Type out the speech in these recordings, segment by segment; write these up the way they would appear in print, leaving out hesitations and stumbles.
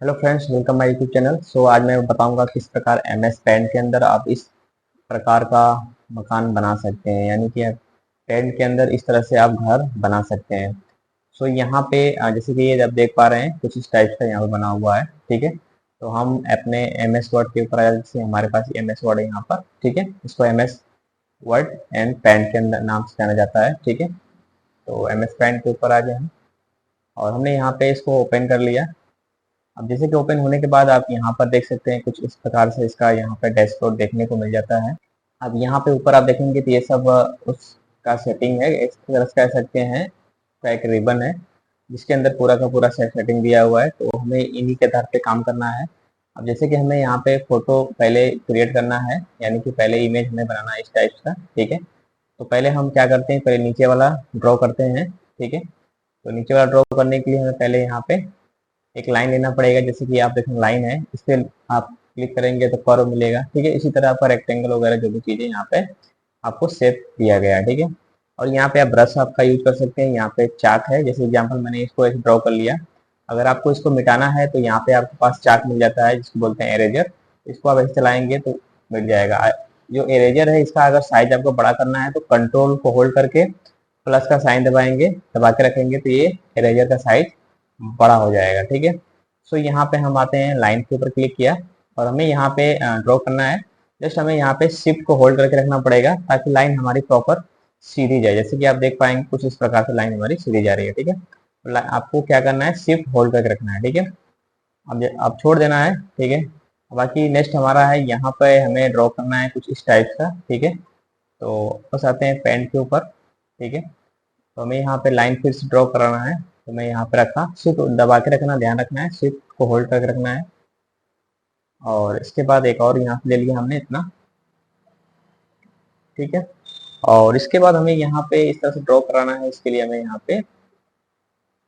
Hello friends, welcome my YouTube channel. आज मैं बताऊंगा किस प्रकार एम एस पेंट के अंदर आप इस प्रकार का मकान बना सकते हैं, यानी कि पेंट के अंदर इस तरह से आप घर बना सकते हैं। यहाँ पे जैसे कि ये आप देख पा रहे हैं, कुछ इस टाइप का यहाँ पे बना हुआ है। ठीक है, तो हम अपने एम एस वर्ड के ऊपर जैसे हमारे पास एम एस वर्ड है यहाँ पर। ठीक है, इसको M S Word and Paint के अंदर नाम से जाना जाता है। ठीक है, तो एम एस पेंट के ऊपर आ गए हम और हमने यहाँ पे इसको ओपन कर लिया। अब जैसे कि ओपन होने के बाद आप यहाँ पर देख सकते हैं, कुछ इस प्रकार से इसका यहाँ पर डैशबोर्ड देखने को मिल जाता है। अब यहाँ पे ऊपर आप देखेंगे तो ये सब उसका सेटिंग है, इस तरह से कह सकते हैं। का एक रिबन है जिसके अंदर पूरा का पूरा सेटिंग दिया हुआ है, तो हमें इन्हीं के आधार पे काम करना है। अब जैसे कि हमें यहाँ पे फोटो पहले क्रिएट करना है, यानी कि पहले इमेज हमें बनाना है इस टाइप का। ठीक है, तो पहले हम क्या करते हैं, पहले नीचे वाला ड्रॉ करते हैं। ठीक है, तो नीचे वाला ड्रॉ करने के लिए हमें पहले यहाँ पे एक लाइन लेना पड़ेगा। जैसे कि आप देखें लाइन है, इस पे आप क्लिक करेंगे तो कर्व मिलेगा। ठीक है, इसी तरह आपका रेक्टेंगल वगैरह जो भी चीज़ें यहाँ पे आपको शेप दिया गया है। ठीक है, और यहाँ पे आप ब्रश आपका यूज कर सकते हैं। यहाँ पे चाक है, जैसे एग्जांपल मैंने इसको ऐसे ड्रॉ कर लिया। अगर आपको इसको मिटाना है तो यहाँ पे आपके पास चाक मिल जाता है जिसको बोलते हैं एरेजर। इसको आप ऐसे चलाएंगे तो मिल जाएगा। जो एरेजर है इसका अगर साइज आपको बड़ा करना है तो कंट्रोल को होल्ड करके प्लस का साइन दबाएंगे, दबा के रखेंगे तो ये इरेजर का साइज बड़ा हो जाएगा। ठीक है, यहाँ पे हम आते हैं, लाइन के ऊपर क्लिक किया और हमें यहाँ पे ड्रॉ करना है। जस्ट हमें यहाँ पे शिफ्ट को होल्ड करके रखना पड़ेगा ताकि लाइन हमारी प्रॉपर सीधी जाए। जैसे कि आप देख पाएंगे कुछ इस प्रकार से लाइन हमारी सीधी जा रही है। ठीक है, तो आपको क्या करना है, शिफ्ट होल्ड करके रखना है। ठीक है, अब छोड़ देना है। ठीक है, बाकी नेक्स्ट हमारा है, यहाँ पे हमें ड्रॉ करना है कुछ इस टाइप का। ठीक है, तो बस आते हैं पेंट के ऊपर। ठीक है, तो हमें यहाँ पे लाइन फिर से ड्रॉ कराना है, तो मैं यहाँ पे रखा, शिफ्ट दबा के रखना, ध्यान रखना है, शिफ्ट को होल्ड करके रखना है। और इसके बाद एक और यहाँ पे ले लिया हमने इतना। ठीक है, और इसके बाद हमें यहाँ पे इस तरह से ड्रॉ कराना है। इसके लिए हमें यहाँ पे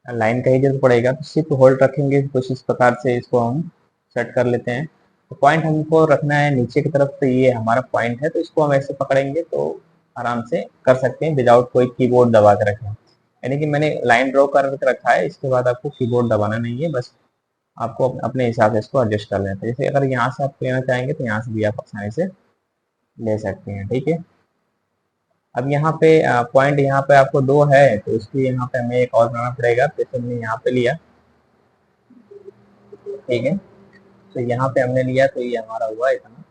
लाइन का ही जरूरत पड़ेगा, तो शिफ्ट होल्ड रखेंगे कुछ इस प्रकार से इसको हम सेट कर लेते हैं। तो पॉइंट हमको रखना है नीचे की तरफ, तो ये हमारा पॉइंट है, तो इसको हम ऐसे पकड़ेंगे तो आराम से कर सकते हैं विदाउट कोई कीबोर्ड दबा के रखें। यानी कि मैंने लाइन ड्रॉ करके रखा है, इसके बाद आपको कीबोर्ड दबाना नहीं है, बस आपको अपने हिसाब से इसको एडजस्ट कर लेते हैं। जैसे अगर यहाँ से आप लेना चाहेंगे तो यहाँ से भी आप आसानी से ले सकते हैं। ठीक है, अब यहाँ पे पॉइंट यहाँ पे आपको दो है, तो इसलिए यहाँ पे हमें एक और बनाना पड़ेगा। जैसे हमने यहाँ पे लिया, ठीक है, तो यहाँ पे हमने लिया तो ये हमारा हुआ इतना।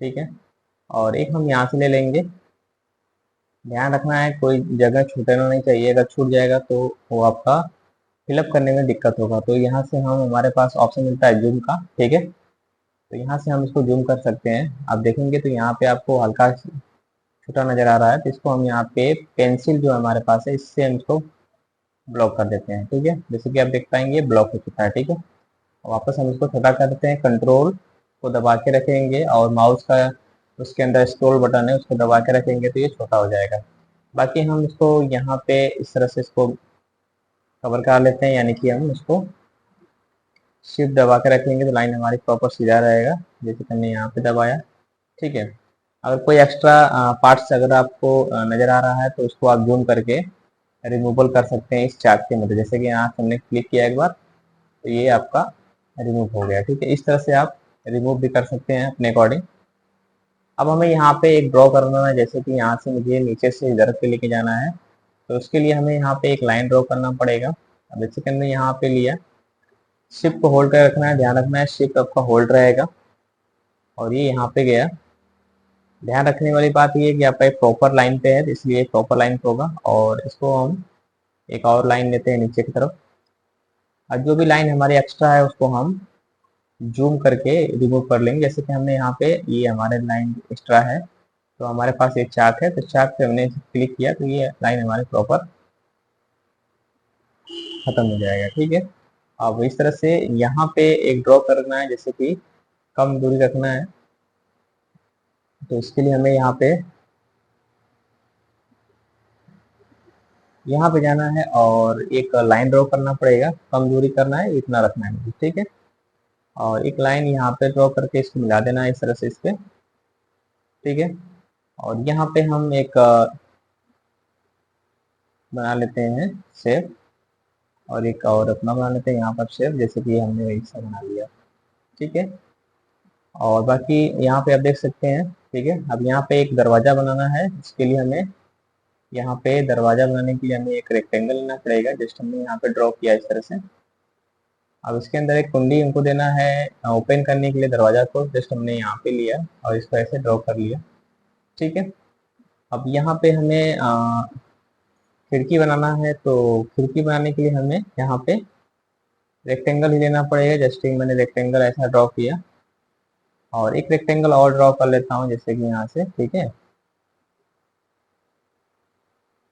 ठीक है, और एक हम यहाँ से ले लेंगे। ध्यान रखना है कोई जगह छूटना नहीं चाहिए, अगर छूट जाएगा तो वो आपका फिलअप करने में दिक्कत होगा। तो यहाँ से हम, हमारे पास ऑप्शन मिलता है जूम का। ठीक है, तो यहाँ से हम इसको जूम कर सकते हैं। आप देखेंगे तो यहाँ पे आपको हल्का छोटा नजर आ रहा है, तो इसको हम यहाँ पे पेंसिल जो हमारे पास है इससे हम इसको ब्लॉक कर देते हैं। ठीक है, जैसे कि आप देख पाएंगे ब्लॉक हो चुका है। ठीक है, वापस हम इसको छोटा कर देते हैं, कंट्रोल को दबा के रखेंगे और माउस का उसके अंदर स्क्रॉल बटन है उसको दबा के रखेंगे तो ये छोटा हो जाएगा। बाकी हम इसको यहाँ पे इस तरह से इसको कवर कर लेते हैं, यानी कि हम इसको शिफ्ट दबा के रखेंगे तो लाइन हमारी प्रॉपर सीधा रहेगा, जैसे कि हमने यहाँ पे दबाया। ठीक है, अगर कोई एक्स्ट्रा पार्ट्स अगर आपको नजर आ रहा है तो उसको आप जूम करके रिमूवल कर सकते हैं इस चार्ट के मदद। जैसे कि यहाँ हमने क्लिक किया एक बार तो ये आपका रिमूव हो गया। ठीक है, इस तरह से आप रिमूव भी कर सकते हैं अपने अकॉर्डिंग। अब हमें यहाँ पे एक ड्रॉ करना है, जैसे कि यहाँ से मुझे नीचे से इधर पे लेके जाना है, तो उसके लिए हमें यहाँ पे एक लाइन ड्रॉ करना पड़ेगा। अब जैसे कि हमने यहाँ पे लिया, शिफ्ट को होल्ड कर रखना है, ध्यान रखना है शिफ्ट आपका होल्ड रहेगा और ये यहाँ पे गया। ध्यान रखने वाली बात ये है कि आपका एक प्रॉपर लाइन पे है, इसलिए प्रॉपर लाइन पे होगा। और इसको हम एक और लाइन लेते हैं नीचे की तरफ, और जो भी लाइन हमारी एक्स्ट्रा है उसको हम जूम करके रिमूव कर लेंगे। जैसे कि हमने यहाँ पे ये हमारे लाइन एक्स्ट्रा है, तो हमारे पास एक चार्ट है, तो चार्ट पे हमने क्लिक किया तो ये लाइन हमारे प्रॉपर खत्म हो जाएगा। ठीक है, अब इस तरह से यहाँ पे एक ड्रॉ करना है, जैसे कि कम दूरी रखना है, तो इसके लिए हमें यहाँ पे जाना है और एक लाइन ड्रॉ करना पड़ेगा। कम दूरी करना है, इतना रखना है मुझे। ठीक है, और एक लाइन यहाँ पे ड्रॉ करके इसको मिला देना है इस तरह से इस पे। ठीक है, और यहाँ पे हम एक बना लेते हैं शेप। और एक और अपना बना लेते हैं यहाँ पर शेप, जैसे कि हमने वही सा बना लिया। ठीक है, और बाकी यहाँ पे आप देख सकते हैं। ठीक है, अब यहाँ पे एक दरवाजा बनाना है, इसके लिए हमें यहाँ पे दरवाजा बनाने के लिए हमें एक रेक्टेंगल लेना पड़ेगा, जस्ट हमने यहाँ पे ड्रॉ किया इस तरह से। अब इसके अंदर एक कुंडी हमको देना है ओपन करने के लिए दरवाजा को, जस्ट हमने यहाँ पे लिया और इसको ऐसे ड्रॉ कर लिया। ठीक है, अब यहाँ पे हमें खिड़की बनाना है, तो खिड़की बनाने के लिए हमें यहाँ पे रेक्टेंगल ही लेना पड़ेगा, जस्ट मैंने रेक्टेंगल ऐसा ड्रॉ किया और एक रेक्टेंगल और ड्रॉ कर लेता हूँ जैसे कि यहाँ से। ठीक है,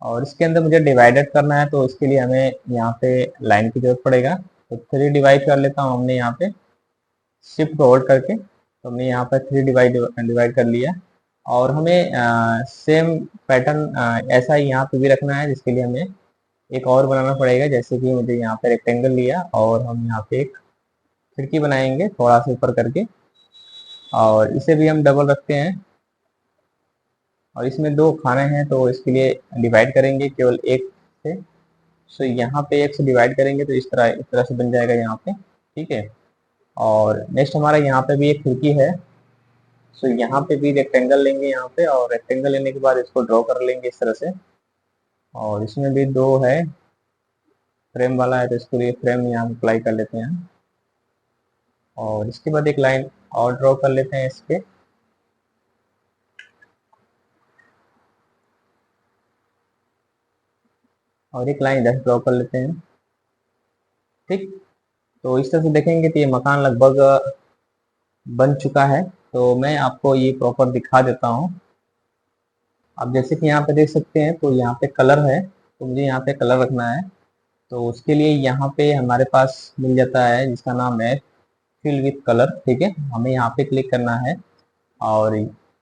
और इसके अंदर मुझे डिवाइडेड करना है, तो इसके लिए हमें यहाँ पे लाइन की जरूरत पड़ेगा। तो 3 डिवाइड कर लेता हूँ, हमने यहाँ पे शिफ्ट को होल्ड करके, तो हमने यहाँ पर 3 डिवाइड कर लिया। और हमें सेम पैटर्न ऐसा ही यहाँ पे भी रखना है, जिसके लिए हमें एक और बनाना पड़ेगा, जैसे कि मुझे यहाँ पे रेक्टेंगल लिया और हम यहाँ पे एक खिड़की बनाएंगे थोड़ा सा ऊपर करके, और इसे भी हम डबल रखते हैं। और इसमें 2 खाने हैं, तो इसके लिए डिवाइड करेंगे केवल एक से। सो यहाँ पे एक से डिवाइड करेंगे तो इस तरह से बन जाएगा यहाँ पे। ठीक है, और नेक्स्ट हमारा यहाँ पे भी एक खिड़की है। सो यहाँ पे भी रेक्टेंगल लेंगे यहाँ पे, और रेक्टेंगल लेने के बाद इसको ड्रॉ कर लेंगे इस तरह से। और इसमें भी 2 है, फ्रेम वाला है, तो इसके लिए फ्रेम यहाँ अप्लाई कर लेते हैं। और इसके बाद एक लाइन और ड्रॉ कर लेते हैं इस पे, और एक लाइन इधर ड्रॉ कर लेते हैं। ठीक, तो इस तरह से देखेंगे तो ये मकान लगभग बन चुका है। तो मैं आपको ये प्रॉपर दिखा देता हूँ। अब जैसे कि यहाँ पे देख सकते हैं, तो यहाँ पे कलर है, तो मुझे यहाँ पे कलर रखना है। तो उसके लिए यहाँ पे हमारे पास मिल जाता है जिसका नाम है फिल विथ कलर। ठीक है, हमें यहाँ पे क्लिक करना है और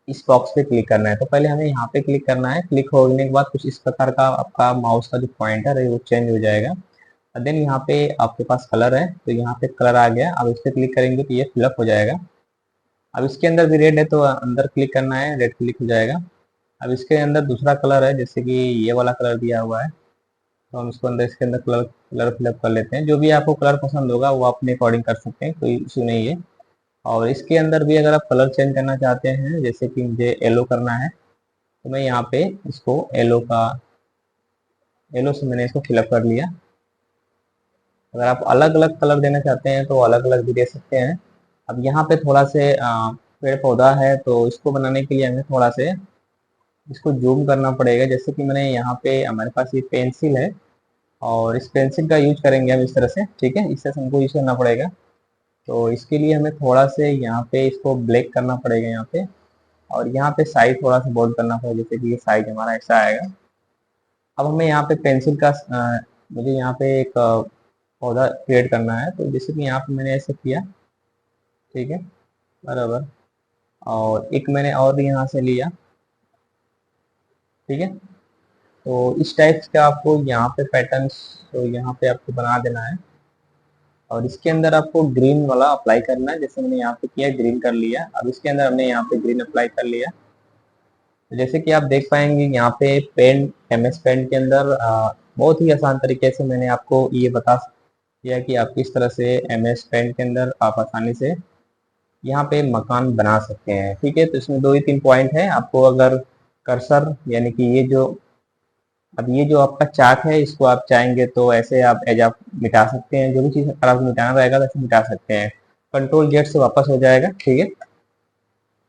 इस बॉक्स पे क्लिक करना है। तो पहले हमें यहाँ पे क्लिक करना है, क्लिक होने के बाद कुछ इस प्रकार का आपका माउस का जो पॉइंटर है वो चेंज हो जाएगा। और देन यहाँ पे आपके पास कलर है, तो यहाँ पे कलर आ गया। अब इस पर क्लिक करेंगे तो ये फिलअप हो जाएगा। अब इसके अंदर भी रेड है, तो अंदर क्लिक करना है, रेड क्लिक हो जाएगा। अब इसके अंदर दूसरा कलर है, जैसे कि ये वाला कलर दिया हुआ है, तो हम इसको अंदर इसके अंदर कलर कलर फिलअप कर लेते हैं। जो भी आपको कलर पसंद होगा वो अपने अकॉर्डिंग कर सकते हैं, कोई इशू नहीं है। और इसके अंदर भी अगर आप कलर चेंज करना चाहते हैं, जैसे कि मुझे येलो करना है, तो मैं यहाँ पे इसको येलो से मैंने इसको फिलअप कर लिया। अगर आप अलग अलग कलर देना चाहते हैं तो अलग अलग भी दे सकते हैं। अब यहाँ पे थोड़ा से पेड़ पौधा है, तो इसको बनाने के लिए हमें थोड़ा से इसको जूम करना पड़ेगा। जैसे कि मैंने यहाँ पे हमारे पास ये पेंसिल है, और इस पेंसिल का यूज करेंगे हम इस तरह से। ठीक है, इस तरह से हमको यूज करना पड़ेगा। तो इसके लिए हमें थोड़ा से यहाँ पे इसको ब्लैक करना पड़ेगा यहाँ पे, और यहाँ पे साइज थोड़ा सा बोल्ड करना पड़ेगा, जैसे कि ये साइज हमारा ऐसा आएगा। अब हमें यहाँ पे पेंसिल का मुझे यहाँ पे एक पौधा क्रिएट करना है, तो जैसे कि यहाँ पे मैंने ऐसे किया। ठीक है, बराबर, और एक मैंने और यहाँ से लिया। ठीक है, तो इस टाइप का आपको यहाँ पे पैटर्न्स, तो यहाँ पे आपको बना देना है। और इसके अंदर आपको ग्रीन वाला अप्लाई करना है, जैसे मैंने यहाँ पे किया, ग्रीन कर लिया। अब इसके अंदर हमने यहाँ पे ग्रीन अप्लाई कर लिया। तो जैसे कि आप देख पाएंगे यहाँ पे पेंट, एमएस पेंट के अंदर बहुत ही आसान तरीके से मैंने आपको ये बता दिया कि आप किस तरह से एमएस पेंट के अंदर आप आसानी से यहाँ पे मकान बना सकते हैं। ठीक है, तो इसमें 2 ही 3 पॉइंट है। आपको अगर कर्सर, यानी कि ये जो आपका चार्ट है, इसको आप चाहेंगे तो ऐसे आप एज आप मिटा सकते हैं। जो भी चीज़ अगर आपको मिटाना रहेगा तो ऐसे मिटा सकते हैं। कंट्रोल जेड से वापस हो जाएगा। ठीक है,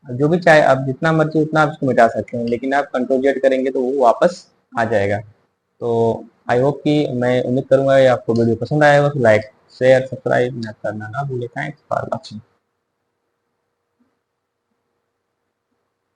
जो भी चाहे आप जितना मर्जी उतना आप इसको मिटा सकते हैं, लेकिन आप कंट्रोल जेड करेंगे तो वो वापस आ जाएगा। तो आई होप कि मैं उम्मीद करूंगा कि आपको वीडियो पसंद आएगा, तो लाइक शेयर सब्सक्राइब करना ना भूलें। Thanks for watching.